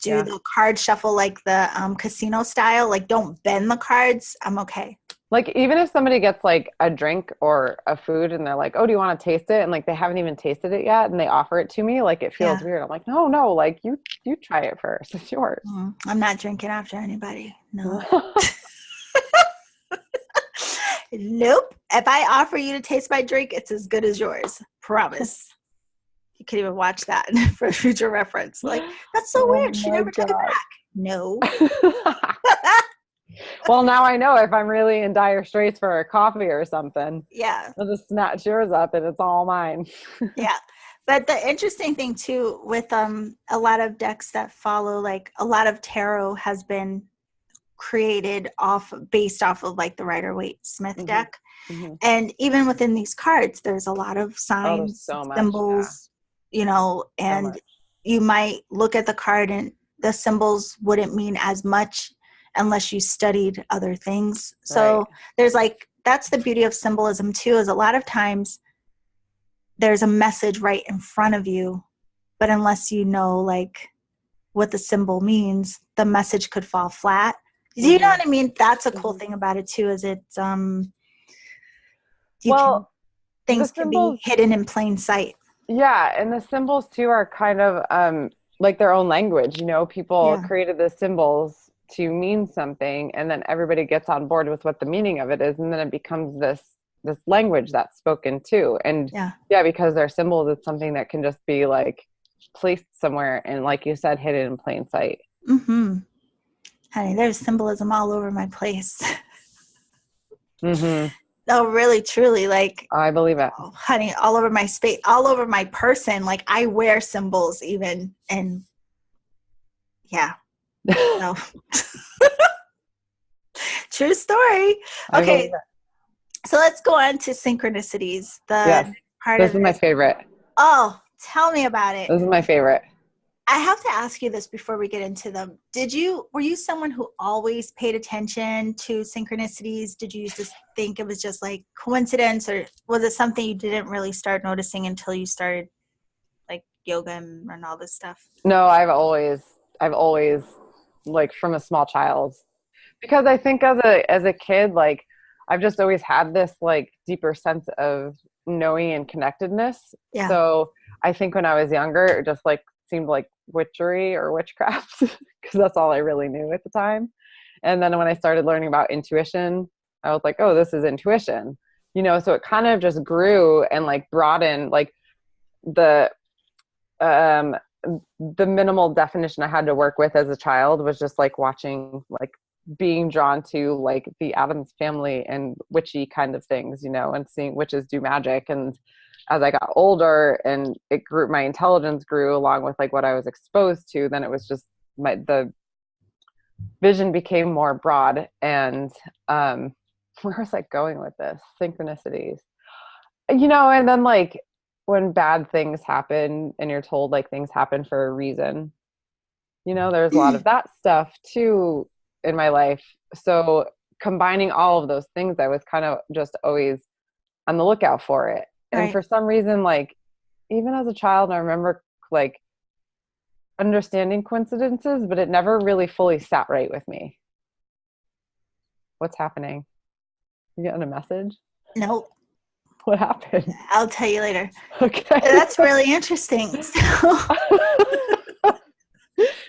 [SPEAKER 1] do the card shuffle, like the casino style, like don't bend the cards, I'm okay.
[SPEAKER 2] Like even if somebody gets like a drink or a food and they're like, oh, do you want to taste it? And like they haven't even tasted it yet and they offer it to me, like it feels weird. I'm like, no, like you try it first. It's yours.
[SPEAKER 1] I'm not drinking after anybody. No. Nope. If I offer you to taste my drink, it's as good as yours. Promise. You could even watch that for future reference. Like, that's so weird. She never took it back. No.
[SPEAKER 2] Well, now I know if I'm really in dire straits for a coffee or something.
[SPEAKER 1] Yeah.
[SPEAKER 2] I'll just snatch yours up and it's all mine.
[SPEAKER 1] Yeah. But the interesting thing too with a lot of decks that follow, like a lot of tarot has been created based off of like the Rider-Waite-Smith deck.
[SPEAKER 2] Mm-hmm.
[SPEAKER 1] And even within these cards, there's a lot of
[SPEAKER 2] Oh, there's
[SPEAKER 1] signs,
[SPEAKER 2] so much.
[SPEAKER 1] symbols, you know,
[SPEAKER 2] So
[SPEAKER 1] and
[SPEAKER 2] much.
[SPEAKER 1] you might look at the card and the symbols wouldn't mean as much unless you studied other things. So
[SPEAKER 2] Right.
[SPEAKER 1] there's like, that's the beauty of symbolism too, is a lot of times there's a message right in front of you, but unless you know like what the symbol means, the message could fall flat. Do you know what I mean? That's a cool thing about it too, is it you can,
[SPEAKER 2] Well, the
[SPEAKER 1] things can be
[SPEAKER 2] symbols,
[SPEAKER 1] hidden in plain sight.
[SPEAKER 2] yeah, and the symbols too are kind of like their own language. You know, people
[SPEAKER 1] Yeah.
[SPEAKER 2] created the symbols to mean something, and then everybody gets on board with what the meaning of it is, and then it becomes this language that's spoken too. And
[SPEAKER 1] Yeah.
[SPEAKER 2] yeah, because they're symbols, it's something that can just be like placed somewhere and, like you said, hidden in plain sight.
[SPEAKER 1] Mm-hmm. Honey, there's symbolism all over my place.
[SPEAKER 2] Mm-hmm.
[SPEAKER 1] No, really, truly, like,
[SPEAKER 2] I believe it.
[SPEAKER 1] oh, honey, all over my space, all over my person. Like, I wear symbols even, and yeah, no. True story.
[SPEAKER 2] I believe
[SPEAKER 1] Okay,
[SPEAKER 2] it.
[SPEAKER 1] so let's go on to synchronicities. The
[SPEAKER 2] Yes,
[SPEAKER 1] part
[SPEAKER 2] this
[SPEAKER 1] of
[SPEAKER 2] is my
[SPEAKER 1] this.
[SPEAKER 2] favorite.
[SPEAKER 1] Oh, tell me about it.
[SPEAKER 2] This is my favorite.
[SPEAKER 1] I have to ask you this before we get into them. Were you someone who always paid attention to synchronicities? Did you used to think it was just like coincidence, or was it something you didn't really start noticing until you started like yoga and all this stuff?
[SPEAKER 2] No, I've always like from a small child, because I think as a kid, like I've just always had this like deeper sense of knowing and connectedness.
[SPEAKER 1] Yeah.
[SPEAKER 2] So I think when I was younger, it just like seemed like witchery or witchcraft because that's all I really knew at the time. And then when I started learning about intuition, I was like, oh, this is intuition, you know. So it kind of just grew and like broadened. Like the um the minimal definition I had to work with as a child was just like watching, like being drawn to like the Addams Family and witchy kind of things, you know, and seeing witches do magic. And as I got older and it grew, my intelligence grew along with like what I was exposed to, then it was just the vision became more broad. And where was I going with this? Synchronicities, you know. And then like when bad things happen and you're told like things happen for a reason, you know, there's a lot of that stuff too in my life. So combining all of those things, I was kind of just always on the lookout for it. And
[SPEAKER 1] Right.
[SPEAKER 2] for some reason, like even as a child, I remember like understanding coincidences, but it never really fully sat right with me. What's happening? You getting a message?
[SPEAKER 1] Nope.
[SPEAKER 2] What happened?
[SPEAKER 1] I'll tell you later.
[SPEAKER 2] Okay.
[SPEAKER 1] That's really interesting. So,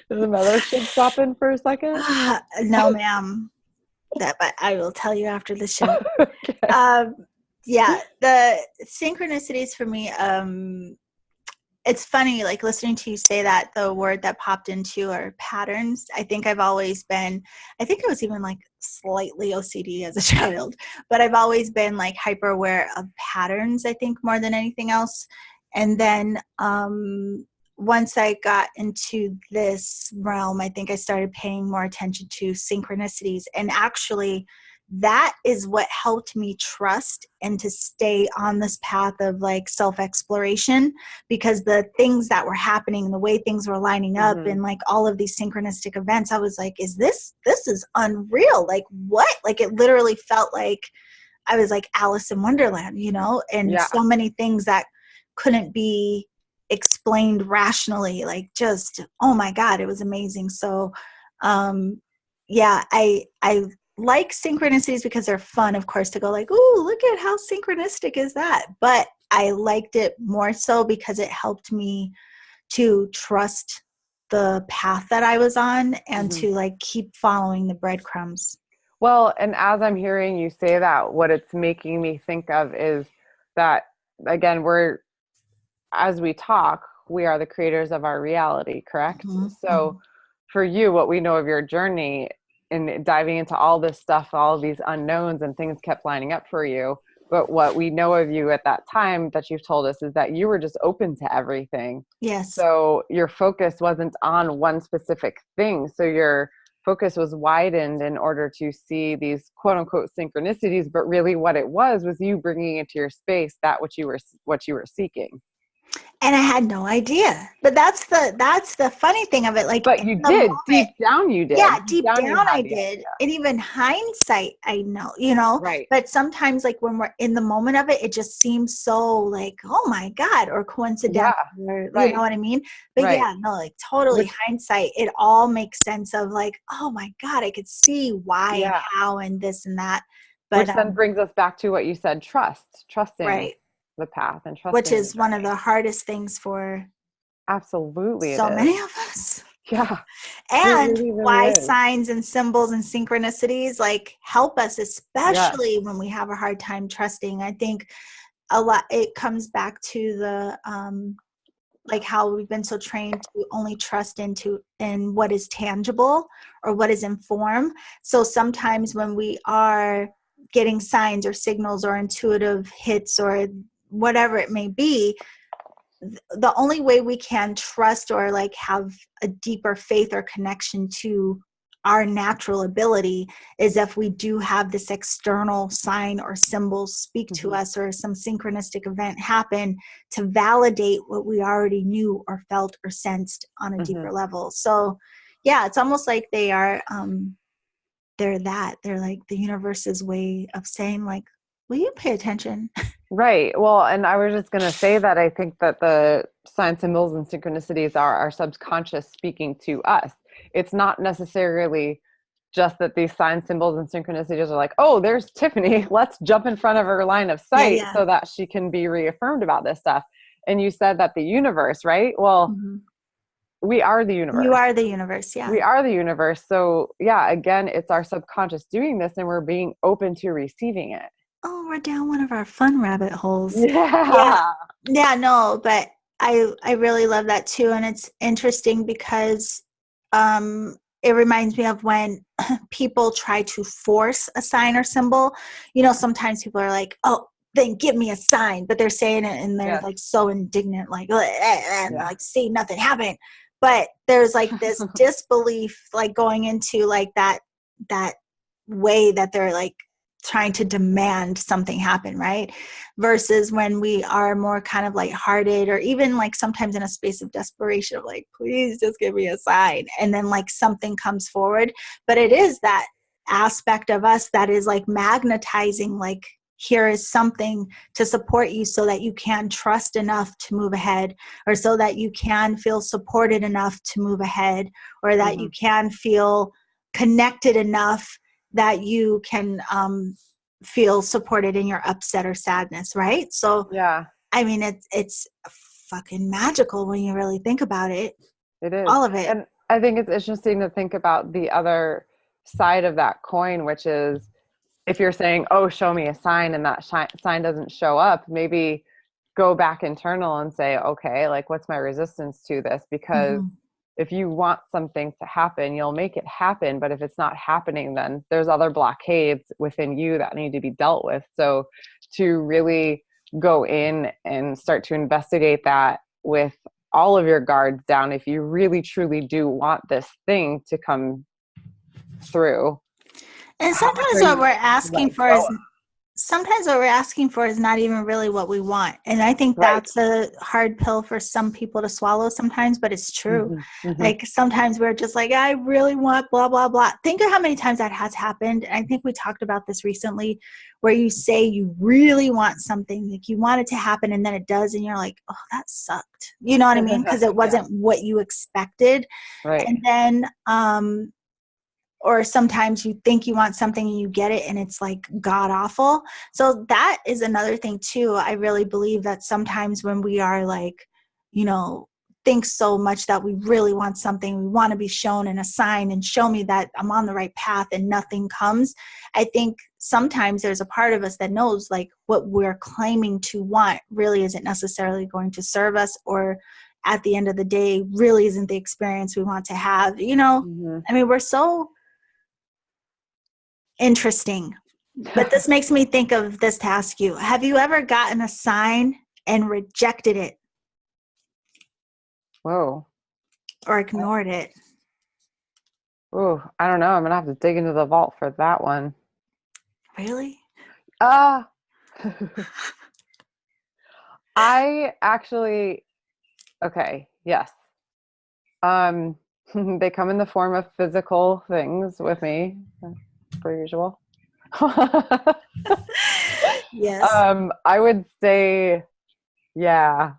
[SPEAKER 2] Did the mothership stop in for a second?
[SPEAKER 1] no, ma'am. But I will tell you after the show.
[SPEAKER 2] Okay.
[SPEAKER 1] Yeah, the synchronicities for me, it's funny, like listening to you say that, the word that popped into are patterns. I think I was even like slightly OCD as a child, but I've always been like hyper aware of patterns, I think, more than anything else. And then once I got into this realm, I think I started paying more attention to synchronicities. And actually, that is what helped me trust and to stay on this path of like self-exploration, because the things that were happening, the way things were lining up, and like all of these synchronistic events, I was like, this is unreal. Like what? Like it literally felt like I was like Alice in Wonderland, you know, and
[SPEAKER 2] Yeah.
[SPEAKER 1] so many things that couldn't be explained rationally, like just, oh my God, it was amazing. So yeah, I like synchronicities because they're fun, of course, to go like, ooh, look at how synchronistic is that. But I liked it more so because it helped me to trust the path that I was on and to like keep following the breadcrumbs.
[SPEAKER 2] Well, and as I'm hearing you say that, what it's making me think of is that, again, as we talk, we are the creators of our reality, correct? So for you, what we know of your journey in diving into all this stuff, all of these unknowns, and things kept lining up for you. But what we know of you at that time that you've told us is that you were just open to everything.
[SPEAKER 1] Yes.
[SPEAKER 2] So your focus wasn't on one specific thing. So your focus was widened in order to see these quote unquote synchronicities, but really what it was you bringing into your space that what you were seeking.
[SPEAKER 1] And I had no idea. But that's the funny thing of it. Like,
[SPEAKER 2] But
[SPEAKER 1] in
[SPEAKER 2] you
[SPEAKER 1] the
[SPEAKER 2] did.
[SPEAKER 1] moment,
[SPEAKER 2] Deep down you did.
[SPEAKER 1] yeah,
[SPEAKER 2] Deep
[SPEAKER 1] deep
[SPEAKER 2] down you
[SPEAKER 1] down
[SPEAKER 2] had
[SPEAKER 1] I
[SPEAKER 2] the
[SPEAKER 1] did.
[SPEAKER 2] idea.
[SPEAKER 1] And even hindsight, I know, you know,
[SPEAKER 2] Right.
[SPEAKER 1] but sometimes like when we're in the moment of it, it just seems so like, oh my God, or coincidental,
[SPEAKER 2] Yeah.
[SPEAKER 1] or, you
[SPEAKER 2] Right.
[SPEAKER 1] know what I mean? But
[SPEAKER 2] Right.
[SPEAKER 1] yeah, no, like totally
[SPEAKER 2] Which,
[SPEAKER 1] hindsight, it all makes sense of like, oh my God, I could see why and
[SPEAKER 2] yeah.
[SPEAKER 1] how and this and that. But,
[SPEAKER 2] Which then brings us back to what you said, trusting
[SPEAKER 1] right.
[SPEAKER 2] the path and
[SPEAKER 1] Which
[SPEAKER 2] trusting the
[SPEAKER 1] is one of
[SPEAKER 2] journey.
[SPEAKER 1] the hardest things for
[SPEAKER 2] Absolutely it
[SPEAKER 1] so
[SPEAKER 2] is.
[SPEAKER 1] many of us.
[SPEAKER 2] Yeah.
[SPEAKER 1] And
[SPEAKER 2] It really
[SPEAKER 1] why
[SPEAKER 2] is.
[SPEAKER 1] signs and symbols and synchronicities like help us,
[SPEAKER 2] Yes.
[SPEAKER 1] especially when we have a hard time trusting. I think a lot, it comes back to the like how we've been so trained to only trust in what is tangible or what is in form. So sometimes when we are getting signs or signals or intuitive hits or whatever it may be, the only way we can trust or like have a deeper faith or connection to our natural ability is if we do have this external sign or symbol speak to us, or some synchronistic event happen to validate what we already knew or felt or sensed on a deeper level. So yeah, it's almost like they are they're like the universe's way of saying like, will you pay attention?
[SPEAKER 2] Right. Well, and I was just going to say that I think that the sign symbols and synchronicities are our subconscious speaking to us. It's not necessarily just that these sign symbols and synchronicities are like, oh, there's Tiffany. Let's jump in front of her line of sight
[SPEAKER 1] Yeah.
[SPEAKER 2] so that she can be reaffirmed about this stuff. And you said that the universe, right? Well, we are the universe.
[SPEAKER 1] You are the universe. Yeah.
[SPEAKER 2] We are the universe. So yeah, again, it's our subconscious doing this and we're being open to receiving it.
[SPEAKER 1] Oh, we're down one of our fun rabbit holes. Yeah.
[SPEAKER 2] Yeah.
[SPEAKER 1] Yeah, no, but I really love that too. And it's interesting because it reminds me of when people try to force a sign or symbol. You know, sometimes people are like, oh, then give me a sign, but they're saying it and they're
[SPEAKER 2] Yes.
[SPEAKER 1] like so indignant, like, and
[SPEAKER 2] Yeah.
[SPEAKER 1] like, see, nothing happened. But there's like this disbelief, like going into like that way that they're like trying to demand something happen, right? Versus when we are more kind of lighthearted, or even like sometimes in a space of desperation of like, please just give me a sign. And then like something comes forward. But it is that aspect of us that is like magnetizing, like, here is something to support you so that you can trust enough to move ahead, or so that you can feel supported enough to move ahead, or that you can feel connected enough that you can feel supported in your upset or sadness, right? So
[SPEAKER 2] Yeah,
[SPEAKER 1] I mean, it's fucking magical when you really think about it.
[SPEAKER 2] it is.
[SPEAKER 1] All of it.
[SPEAKER 2] And I think it's interesting to think about the other side of that coin, which is if you're saying, oh, show me a sign, and that sign doesn't show up, maybe go back internal and say, okay, like what's my resistance to this? Because if you want something to happen, you'll make it happen. But if it's not happening, then there's other blockades within you that need to be dealt with. So to really go in and start to investigate that with all of your guards down, if you really truly do want this thing to come through.
[SPEAKER 1] And
[SPEAKER 2] How much
[SPEAKER 1] sometimes
[SPEAKER 2] are
[SPEAKER 1] what
[SPEAKER 2] you
[SPEAKER 1] we're
[SPEAKER 2] willing to
[SPEAKER 1] asking
[SPEAKER 2] let
[SPEAKER 1] for
[SPEAKER 2] go
[SPEAKER 1] is
[SPEAKER 2] of?
[SPEAKER 1] not even really what we want. And I think
[SPEAKER 2] Right.
[SPEAKER 1] that's a hard pill for some people to swallow sometimes, but it's true.
[SPEAKER 2] Mm-hmm.
[SPEAKER 1] Like sometimes we're just like, I really want blah, blah, blah. Think of how many times that has happened. And I think we talked about this recently, where you say you really want something, like you want it to happen, and then it does. And you're like, oh, that sucked. You know what I mean? Because it wasn't what you expected.
[SPEAKER 2] Right.
[SPEAKER 1] And then, or sometimes you think you want something and you get it and it's like god awful. So that is another thing too. I really believe that sometimes when we are like, you know, think so much that we really want something, we want to be shown in a sign and show me that I'm on the right path, and nothing comes. I think sometimes there's a part of us that knows like what we're claiming to want really isn't necessarily going to serve us, or at the end of the day really isn't the experience we want to have. You know, I mean, we're so interesting. But this makes me think of this to ask you. Have you ever gotten a sign and rejected it
[SPEAKER 2] Whoa.
[SPEAKER 1] or ignored it?
[SPEAKER 2] Ooh, I don't know. I'm gonna have to dig into the vault for that one.
[SPEAKER 1] Really?
[SPEAKER 2] Uh I actually, okay, yes. Um, they come in the form of physical things with me, per usual.
[SPEAKER 1] Yes.
[SPEAKER 2] I would say, yeah,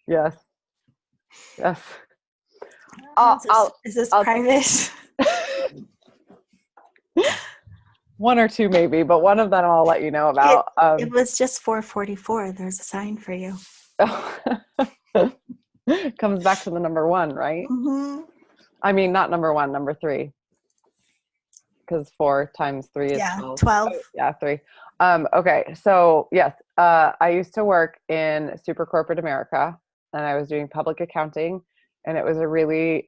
[SPEAKER 2] yes, yes. I'll,
[SPEAKER 1] Is this
[SPEAKER 2] I'll,
[SPEAKER 1] private?
[SPEAKER 2] one or two maybe, but one of them I'll let you know
[SPEAKER 1] It
[SPEAKER 2] about.
[SPEAKER 1] it was just 4:44. There's a sign for you.
[SPEAKER 2] Comes back to the number one, right?
[SPEAKER 1] Mm-hmm.
[SPEAKER 2] I mean, not number one, number three, because 4 times 3 is
[SPEAKER 1] Yeah,
[SPEAKER 2] 12.
[SPEAKER 1] 12.
[SPEAKER 2] Oh, yeah, 3. Okay, so yes, I used to work in super corporate America, and I was doing public accounting, and it was a really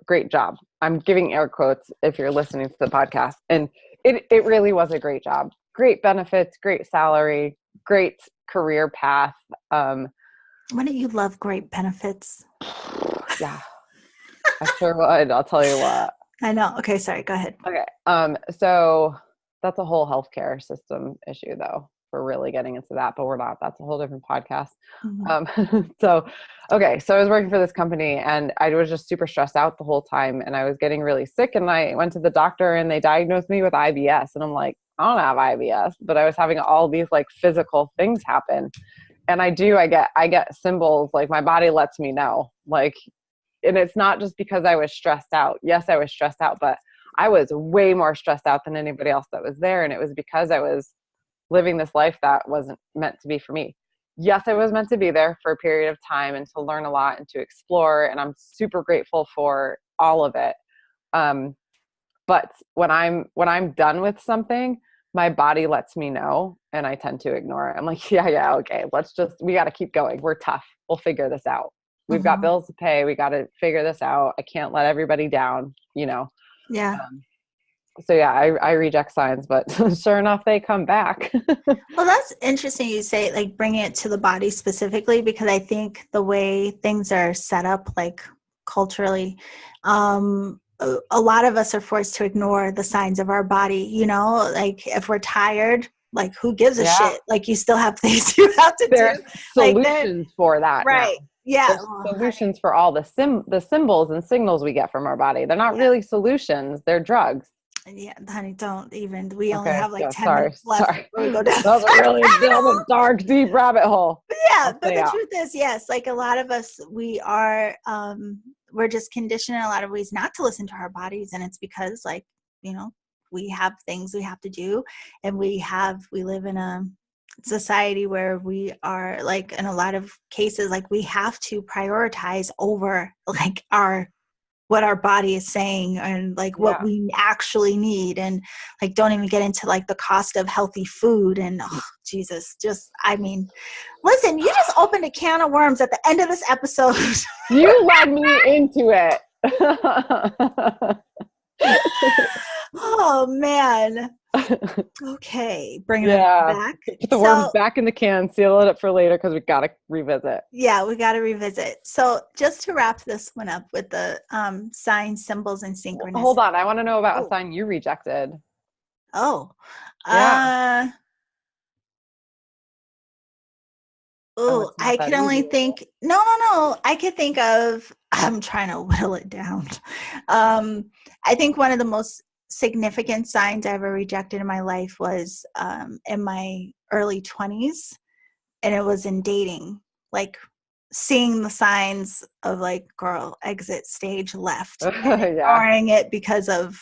[SPEAKER 2] great job. I'm giving air quotes if you're listening to the podcast, and it really was a great job. Great benefits, great salary, great career path.
[SPEAKER 1] Wouldn't you love great benefits?
[SPEAKER 2] Yeah, I sure would. I'll tell you what.
[SPEAKER 1] I know. Okay, sorry. Go ahead.
[SPEAKER 2] Okay. So that's a whole healthcare system issue though. We're really getting into that, but we're not. That's a whole different podcast.
[SPEAKER 1] Mhm.
[SPEAKER 2] Um, so, okay. So I was working for this company and I was just super stressed out the whole time and I was getting really sick and I went to the doctor and they diagnosed me with IBS and I'm like, I don't have IBS, but I was having all these like physical things happen. And I get symbols, like my body lets me know, like, and it's not just because I was stressed out. Yes, I was stressed out, but I was way more stressed out than anybody else that was there. And it was because I was living this life that wasn't meant to be for me. Yes, I was meant to be there for a period of time and to learn a lot and to explore. And I'm super grateful for all of it. Um, but when I'm done with something, my body lets me know and I tend to ignore it. I'm like, yeah, okay, we got to keep going. We're tough. We'll figure this out. We've got
[SPEAKER 1] Mhm.
[SPEAKER 2] bills to pay. We got to figure this out. I can't let everybody down.
[SPEAKER 1] Yeah.
[SPEAKER 2] Um, so yeah, I reject signs, but sure enough, they come back.
[SPEAKER 1] Well, that's interesting you say like bringing it to the body specifically because I think the way things are set up, like culturally, a lot of us are forced to ignore the signs of our body. Like if we're tired, like who gives a
[SPEAKER 2] Yeah,
[SPEAKER 1] shit? Like you still have things you have to do.
[SPEAKER 2] there's
[SPEAKER 1] Like that,
[SPEAKER 2] solutions for that now.
[SPEAKER 1] right? Yeah.
[SPEAKER 2] There's
[SPEAKER 1] Well,
[SPEAKER 2] solutions for all the symbols and signals we get from our body. They're not
[SPEAKER 1] yeah.
[SPEAKER 2] really solutions. They're drugs.
[SPEAKER 1] Yeah, honey, don't even. We only
[SPEAKER 2] Okay,
[SPEAKER 1] have like
[SPEAKER 2] yeah,
[SPEAKER 1] 10
[SPEAKER 2] sorry,
[SPEAKER 1] minutes left
[SPEAKER 2] sorry.
[SPEAKER 1] before we go down
[SPEAKER 2] That was a
[SPEAKER 1] the
[SPEAKER 2] really
[SPEAKER 1] rabbit
[SPEAKER 2] that was
[SPEAKER 1] hole.
[SPEAKER 2] a dark, deep rabbit hole.
[SPEAKER 1] Yeah,
[SPEAKER 2] I'll
[SPEAKER 1] but
[SPEAKER 2] stay
[SPEAKER 1] the
[SPEAKER 2] out.
[SPEAKER 1] truth is, yes, like a lot of us, we're just conditioned in a lot of ways not to listen to our bodies. And it's because like, you know, we have things we have to do and we live in a society where we are like, in a lot of cases, like we have to prioritize over like what our body is saying and like what
[SPEAKER 2] Yeah.
[SPEAKER 1] we actually need and like don't even get into like the cost of healthy food and oh, Jesus, just I mean, listen, you just opened a can of worms at the end of this episode.
[SPEAKER 2] You led me into it.
[SPEAKER 1] Oh man. Okay, bringing it
[SPEAKER 2] Yeah.
[SPEAKER 1] back.
[SPEAKER 2] Put the worms
[SPEAKER 1] So
[SPEAKER 2] back in the can, seal it up for later because we got to revisit.
[SPEAKER 1] yeah, we got to revisit. So just to wrap this one up with the signs, symbols, and
[SPEAKER 2] Hold
[SPEAKER 1] synchronicity.
[SPEAKER 2] on. I want to know about a
[SPEAKER 1] Oh,
[SPEAKER 2] sign you rejected.
[SPEAKER 1] oh,
[SPEAKER 2] Yeah.
[SPEAKER 1] uh,
[SPEAKER 2] Oh,
[SPEAKER 1] Oh,
[SPEAKER 2] it's
[SPEAKER 1] I
[SPEAKER 2] not
[SPEAKER 1] can
[SPEAKER 2] that
[SPEAKER 1] only
[SPEAKER 2] easy.
[SPEAKER 1] think, no. I could think of, I'm trying to whittle it down. I think one of the most significant signs I ever rejected in my life was in my early 20s, and it was in dating, like seeing the signs of like, girl, exit stage left, and
[SPEAKER 2] Yeah.
[SPEAKER 1] ignoring it because of,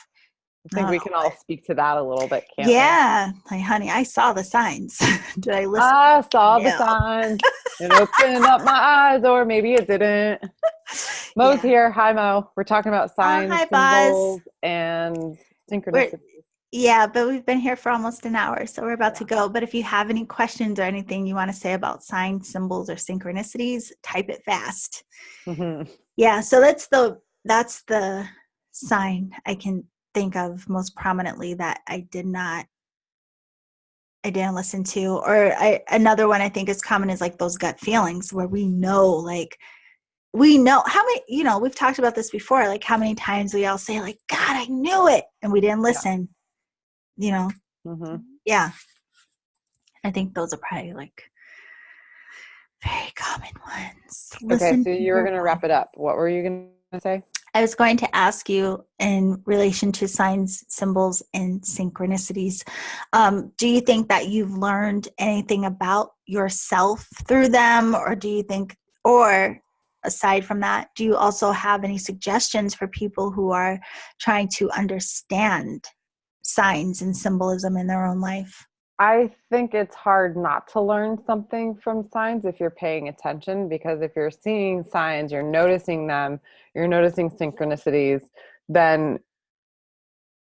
[SPEAKER 2] I
[SPEAKER 1] I
[SPEAKER 2] think
[SPEAKER 1] don't
[SPEAKER 2] we
[SPEAKER 1] know
[SPEAKER 2] can
[SPEAKER 1] what.
[SPEAKER 2] all speak to that a little bit, can't we?
[SPEAKER 1] Yeah, like, honey, I saw the signs. Did I listen?
[SPEAKER 2] I saw the
[SPEAKER 1] No.
[SPEAKER 2] signs and opened up my eyes, or maybe it didn't. Mo's
[SPEAKER 1] Yeah.
[SPEAKER 2] here. Hi, Mo. We're talking about
[SPEAKER 1] Oh,
[SPEAKER 2] signs,
[SPEAKER 1] hi, Boz.
[SPEAKER 2] symbols, and
[SPEAKER 1] We're
[SPEAKER 2] synchronicity.
[SPEAKER 1] Yeah, but we've been here for almost an hour, so we're about to
[SPEAKER 2] Yeah.
[SPEAKER 1] go. But if you have any questions or anything you want to say about signs, symbols, or synchronicities, type it fast.
[SPEAKER 2] Mhm.
[SPEAKER 1] Yeah, so that's the sign I can think of most prominently that I didn't listen to. Or another one I think is common is like those gut feelings where we know like we know how many, we've talked about this before, like how many times we all say like, God, I knew it. And we didn't listen,
[SPEAKER 2] Mm-hmm.
[SPEAKER 1] Yeah. I think those are probably like very common ones.
[SPEAKER 2] Okay,
[SPEAKER 1] Listen
[SPEAKER 2] so
[SPEAKER 1] to
[SPEAKER 2] you were
[SPEAKER 1] your
[SPEAKER 2] going to wrap it up. What were you going to say?
[SPEAKER 1] I was going to ask you in relation to signs, symbols, and synchronicities. Do you think that you've learned anything about yourself through them? Or aside from that, do you also have any suggestions for people who are trying to understand signs and symbolism in their own life?
[SPEAKER 2] I think it's hard not to learn something from signs if you're paying attention, because if you're seeing signs, you're noticing them, you're noticing synchronicities, then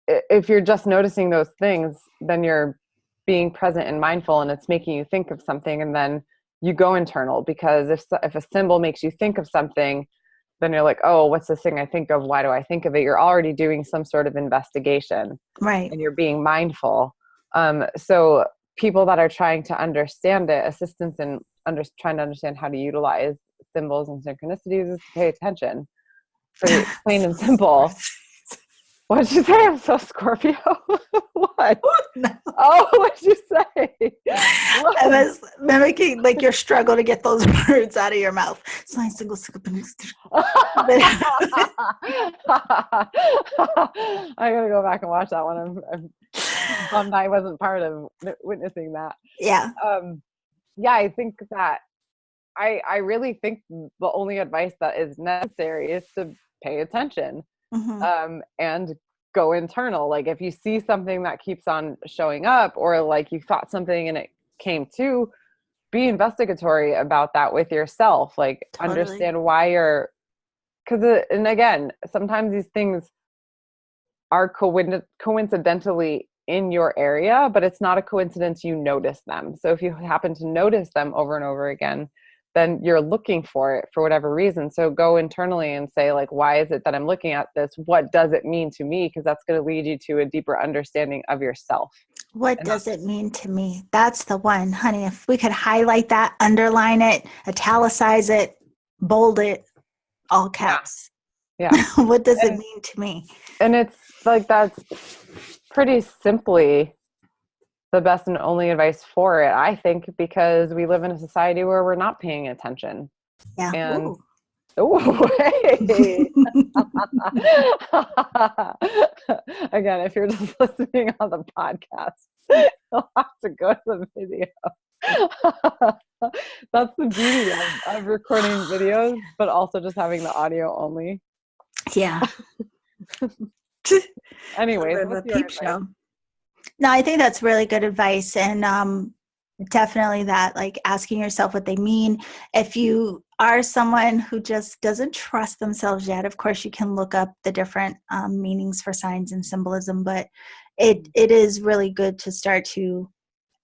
[SPEAKER 2] if you're just noticing those things, then you're being present and mindful, and it's making you think of something, and then you go internal, because if a symbol makes you think of something, then you're like, oh, what's this thing I think of? Why do I think of it? You're already doing some sort of investigation,
[SPEAKER 1] Right.
[SPEAKER 2] and you're being mindful. So people that are trying to understand it, assistance in trying to understand how to utilize symbols and synchronicities, is to pay attention. Pretty plain and simple. What did you say? I'm so Scorpio. What?
[SPEAKER 1] No.
[SPEAKER 2] Oh, what did you say?
[SPEAKER 1] I was mimicking like your struggle to get those words out of your mouth. Sign, single,
[SPEAKER 2] I gotta go back and watch that one. I'm bummed I wasn't part of witnessing that.
[SPEAKER 1] Yeah.
[SPEAKER 2] Yeah, I think that I really think the only advice that is necessary is to pay attention, and go internal. Like if you see something that keeps on showing up, or like you thought something and it came to, be investigatory about that with yourself. Like
[SPEAKER 1] Totally.
[SPEAKER 2] understand why and again, sometimes these things are coincidentally in your area, but it's not a coincidence you notice them. So if you happen to notice them over and over again, then you're looking for it for whatever reason. So go internally and say, like, why is it that I'm looking at this? What does it mean to me? Because that's going to lead you to a deeper understanding of yourself.
[SPEAKER 1] What does it mean to me? That's the one, honey. If we could highlight that, underline it, italicize it, bold it, all caps.
[SPEAKER 2] Yeah.
[SPEAKER 1] What does it mean to me?
[SPEAKER 2] And it's like, that's pretty simply the best and only advice for it, I think, because we live in a society where we're not paying attention.
[SPEAKER 1] Yeah.
[SPEAKER 2] And hey. Again, if you're just listening on the podcast, you'll have to go to the video. That's the beauty of recording videos, but also just having the audio only.
[SPEAKER 1] Yeah.
[SPEAKER 2] Anyways, what's your advice?
[SPEAKER 1] Show. No, I think that's really good advice. And definitely that, like, asking yourself what they mean. If you are someone who just doesn't trust themselves yet, of course, you can look up the different meanings for signs and symbolism. But it is really good to start to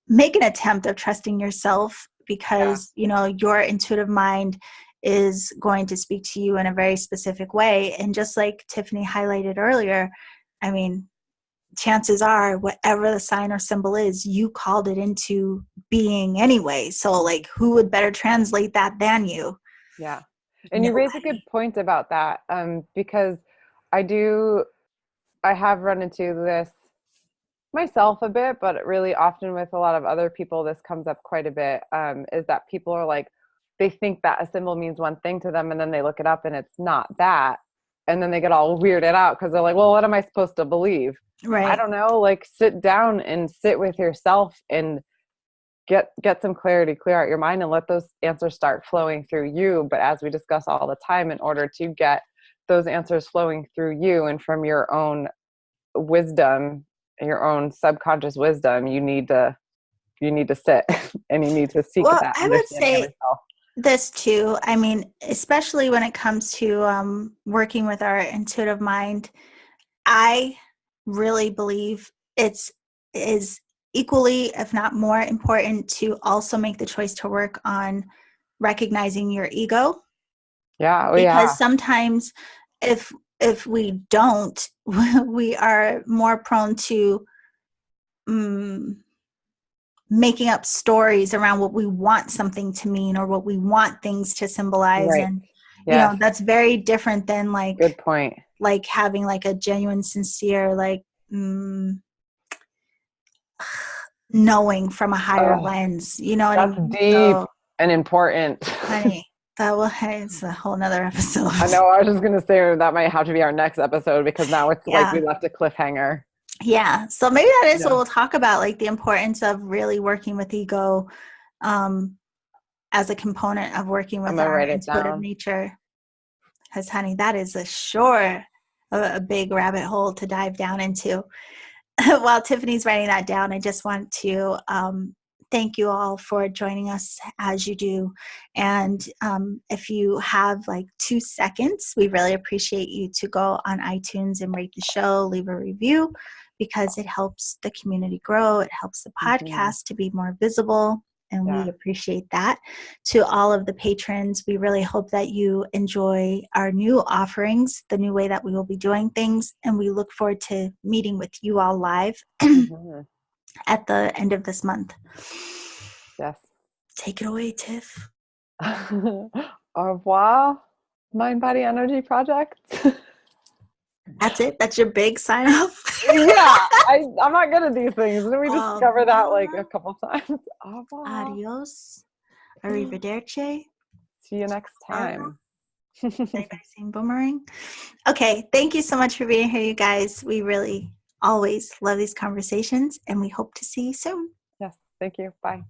[SPEAKER 1] make an attempt of trusting yourself, because, your intuitive mind is going to speak to you in a very specific way. And just like Tiffany highlighted earlier, I mean, chances are whatever the sign or symbol is, you called it into being anyway. So like, who would better translate that than you?
[SPEAKER 2] Yeah. And you raise a good point about that, because I have run into this myself a bit, but really often with a lot of other people, this comes up quite a bit, is that people are like, they think that a symbol means one thing to them, and then they look it up and it's not that. And then they get all weirded out because they're like, well, what am I supposed to believe?
[SPEAKER 1] Right.
[SPEAKER 2] I don't know. Like, sit down and sit with yourself and get some clarity, clear out your mind, and let those answers start flowing through you. But as we discuss all the time, in order to get those answers flowing through you and from your own wisdom, your own subconscious wisdom, you need to sit and you need to seek that
[SPEAKER 1] I would
[SPEAKER 2] understanding
[SPEAKER 1] say
[SPEAKER 2] of yourself.
[SPEAKER 1] this too. I mean, especially when it comes to working with our intuitive mind, I really believe is equally, if not more important, to also make the choice to work on recognizing your ego.
[SPEAKER 2] Yeah.
[SPEAKER 1] Because sometimes if we don't, we are more prone to making up stories around what we want something to mean or what we want things to symbolize.
[SPEAKER 2] Right.
[SPEAKER 1] And
[SPEAKER 2] Yes.
[SPEAKER 1] that's very different than like,
[SPEAKER 2] Good point.
[SPEAKER 1] like having like a genuine, sincere, like, knowing from a higher lens, you know what I
[SPEAKER 2] That's
[SPEAKER 1] mean?
[SPEAKER 2] deep
[SPEAKER 1] So,
[SPEAKER 2] and important.
[SPEAKER 1] honey, it's a whole nother episode.
[SPEAKER 2] I know. I was just going to say that might have to be our next episode, because now it's like
[SPEAKER 1] Yeah.
[SPEAKER 2] we left a cliffhanger.
[SPEAKER 1] Yeah. So maybe that is what
[SPEAKER 2] Yeah.
[SPEAKER 1] we'll talk about, like the importance of really working with ego as a component of working
[SPEAKER 2] I'm
[SPEAKER 1] with
[SPEAKER 2] going to
[SPEAKER 1] our
[SPEAKER 2] write it
[SPEAKER 1] intuitive
[SPEAKER 2] down.
[SPEAKER 1] nature. Because, honey, that is a big rabbit hole to dive down into. While Tiffany's writing that down, I just want to thank you all for joining us as you do. And if you have like 2 seconds, we really appreciate you to go on iTunes and rate the show, leave a review, because it helps the community grow. It helps the podcast to be more visible. And we appreciate that. To all of the patrons, we really hope that you enjoy our new offerings, the new way that we will be doing things. And we look forward to meeting with you all live at the end of this month.
[SPEAKER 2] Yes.
[SPEAKER 1] Take it away, Tiff.
[SPEAKER 2] Au revoir, Mind Body Energy Project.
[SPEAKER 1] That's it? That's your big sign off?
[SPEAKER 2] Yeah, I'm not good at these things. Didn't we discover that like a couple times? Au revoir.
[SPEAKER 1] Adios. Arrivederci.
[SPEAKER 2] See you next time.
[SPEAKER 1] Has anybody seen Boomerang? Okay, thank you so much for being here, you guys. We really always love these conversations, and we hope to see you soon.
[SPEAKER 2] Yes, thank you. Bye.